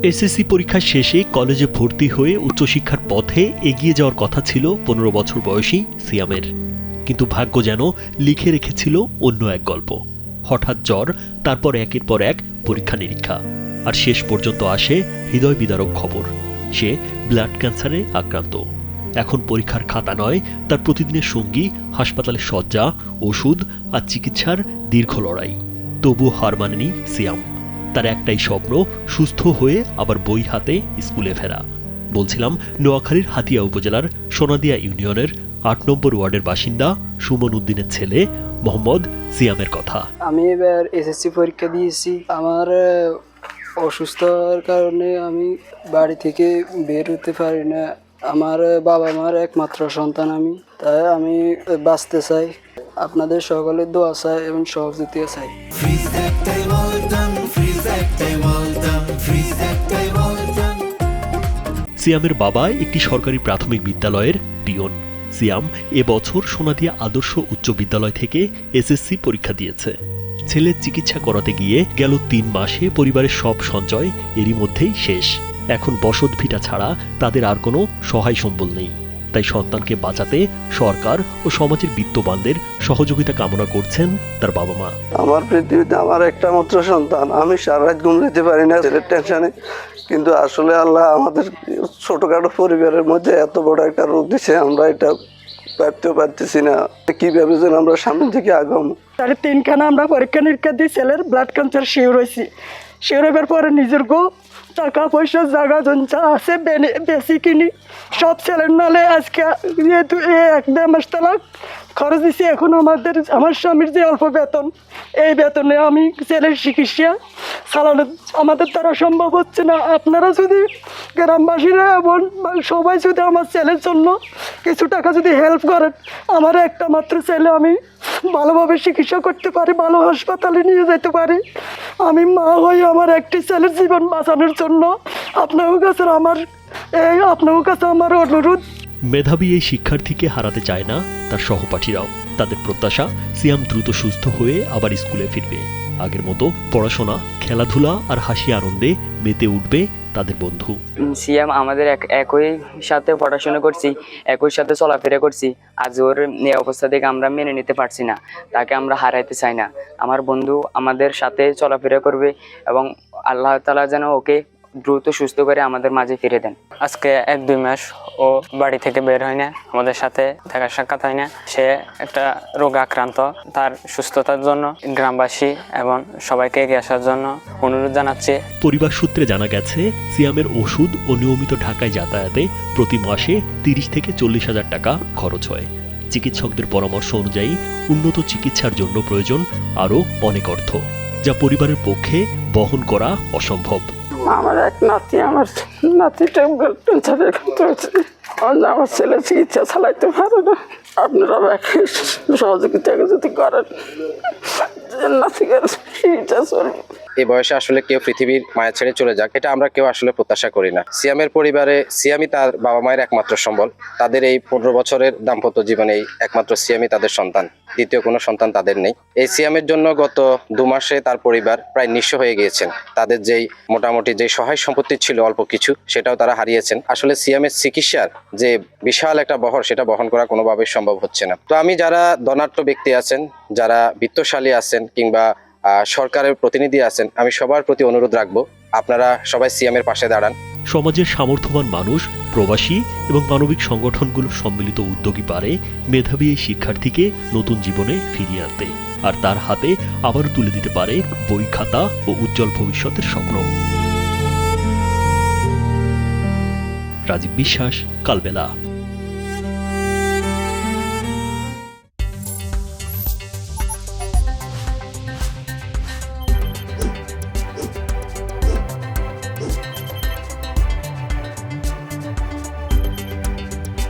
SSC পরীক্ষা শেষে কলেজে ভর্তি হয়ে উচ্চশিক্ষার পথে এগিয়ে যাওয়ার কথা ছিল ১৫ বছর বয়সী সিয়ামের, কিন্তু ভাগ্য যেন লিখে রেখেছিল অন্য এক গল্প। হঠাৎ জ্বর, তারপর একের পর এক পরীক্ষা নিরীক্ষা, আর শেষ পর্যন্ত আসে হৃদয় বিদারক খবর, সে ব্লাড ক্যান্সারে আক্রান্ত। এখন পরীক্ষার খাতা নয়, তার প্রতিদিনের সঙ্গী হাসপাতালের শয্যা, ওষুধ আর চিকিৎসার দীর্ঘ লড়াই। তবু হার মানেনি সিয়াম। তার একটাই স্বপ্ন, সুস্থ হয়ে আবার বই হাতে স্কুলে ফেরা। বলছিলাম নোয়াখালীর হাতিয়া উপজেলার সোনাদিয়া ইউনিয়নের ৮ নম্বর ওয়ার্ডের বাসিন্দা সুমন উদ্দিনের ছেলে মোহাম্মদ সিয়ামের কথা। আমি এবার এসএসসি পরীক্ষা দিয়েছি। আমার অসুস্থতার কারণে আমি বাড়ি থেকে বের হতে পারি না। আমার বাবা মার একমাত্র সন্তান আমি, তাই আমি বাঁচতে চাই। আপনাদের সকলের দোয়া চাই এবং সহযোগিতা চাই। সিয়ামের বাবা একটি সরকারি প্রাথমিক বিদ্যালয়ের পিয়ন। সিয়াম এবছর সোনাদিয়া আদর্শ উচ্চ বিদ্যালয় থেকে এসএসসি পরীক্ষা দিয়েছে। ছেলের চিকিৎসা করাতে গিয়ে গেল ৩ মাসে পরিবারের সব সঞ্চয় এরই মধ্যেই শেষ। এখন বসত ভিটা ছাড়া তাদের আর কোনো সহায় সম্বল নেই। তাই সন্তানকে বাঁচাতে সরকার ও সমাজের বিত্তবানদের সহযোগিতা কামনা করছেন তার বাবা মা। আমার পৃথিবীতে আমার একটা মাত্র সন্তান, আমি সারা রাত ঘুম যেতে পারি না ছেলের টেনশনে। কিন্তু আসলে আল্লাহ আমাদের ছোটখাটো পরিবারের মধ্যে এত বড় একটা রোগ দিছে, আমরা এটা ভাবতেও পারতেছি না কিভাবে যেন আমরা সামনের দিকে আগাম। 3.5 আমরা পরীক্ষা নিরীক্ষা দিয়ে ছেলের ব্লাড ক্যান্সার শিওর হয়েছি। শিওর হবার পরে নিজের টাকা পয়সা জায়গা জঞ্চা আছে বেশি কিনি সব ছেলের নালে আজকে যেহেতু 1-1.5 মাস তালাক খরচ দিচ্ছি। এখন আমার স্বামীর যে অল্প বেতন, এই বেতনে আমি ছেলের চিকিৎসা চালানো আমাদের দ্বারা সম্ভব হচ্ছে না। আপনারা যদি গ্রামবাসীরা এবং সবাই যদি আমার ছেলের জন্য কিছু টাকা যদি হেল্প করেন, আমার একটা মাত্র ছেলে আমি ভালোভাবে চিকিৎসা করতে পারি, ভালো হাসপাতালে নিয়ে যেতে পারি। আমি মা হয়ে আমার একটি ছেলের জীবন বাঁচানোর জন্য আপনার কাছে আমার অনুরোধ। মেধাবী এই শিক্ষার্থীকে হারাতে চায় না তার সহপাঠীরাও। তাদের প্রত্যাশা সিয়াম দ্রুত সুস্থ হয়ে আবার স্কুলে ফিরবে। আগের মতো পড়াশোনা, খেলাধুলা আর হাসি আনন্দে মেতে উঠবে তাদের বন্ধু। সিয়াম আমাদের একই সাথে পড়াশোনা করছি, একই সাথে চলাফেরা করছি। আজ ওর এই অবস্থা থেকে আমরা মেনে নিতে পারছি না, তাকে আমরা হারাইতে চাই না। আমার বন্ধু আমাদের সাথে চলাফেরা করবে এবং আল্লাহ তাআলা যেন ওকে দ্রুত সুস্থ করে আমাদের মাঝে ফিরে দেন। আজকে 1-2 মাস ও বাড়ি থেকে বের হয় না, আমাদের সাথে দেখা সাক্ষাৎ হয় না। সে একটা রোগ আক্রান্ত। তার সুস্থতার জন্য গ্রামবাসী এবং সবাইকে এগিয়ে আসার জন্য অনুরোধ জানাচ্ছি। পরিবার সূত্রে জানা গেছে সিয়ামের ওষুধ ও নিয়মিত ঢাকায় যাতায়াতে প্রতি মাসে 30 থেকে 40 হাজার টাকা খরচ হয়। চিকিৎসকদের পরামর্শ অনুযায়ী উন্নত চিকিৎসার জন্য প্রয়োজন আরও অনেক অর্থ, যা পরিবারের পক্ষে বহন করা অসম্ভব। আমার এক নাতি, আমার নাতিটা ক্যান্সারে হয়েছে। আমার ছেলে চিকিৎসা চালাইতে পারে না। আপনারা সহযোগিতা যদি করেন, নাতিকে চিকিৎসা চলবে। এই বয়সে আসলে কেউ পৃথিবীর মায়া ছেড়ে চলে যাক, এটা আমরা কেউ আসলে প্রত্যাশা করি না। সিয়ামের পরিবারে সিয়ামই তার বাবা মায়ের একমাত্র সম্বল। তাদের এই 15 বছরের দাম্পত্য জীবনে একমাত্র সিয়ামই তাদের সন্তান, দ্বিতীয় কোনো সন্তান তাদের নেই। এই সিয়ামের জন্য গত 2 মাসে তার পরিবার প্রায় নিঃস্ব হয়ে গিয়েছেন। তাদের যেই মোটামুটি যে সহায় সম্পত্তি ছিল অল্প কিছু, সেটাও তারা হারিয়েছেন। আসলে সিয়ামের চিকিৎসার যে বিশাল একটা বহর, সেটা বহন করা কোনোভাবেই সম্ভব হচ্ছে না। তো আমি যারা ধনাঢ্য ব্যক্তি আছেন, যারা বিত্তশালী আছেন কিংবা সরকারের প্রতিনিধি আছেন, আমি সবার প্রতি অনুরোধ রাখবো, আপনারা সবাই সিয়ামের পাশে দাঁড়ান। সমাজের সামর্থ্যবান মানুষ, প্রবাসী এবং মানবিক সংগঠনগুলোর সম্মিলিত উদ্যোগই পারে মেধাবী এই শিক্ষার্থীকে নতুন জীবনে ফিরিয়ে আনতে, আর তার হাতে আবার তুলে দিতে পারে বই খাতা ও উজ্জ্বল ভবিষ্যতের স্বপ্ন। রাজীব বিশ্বাস, কালবেলা।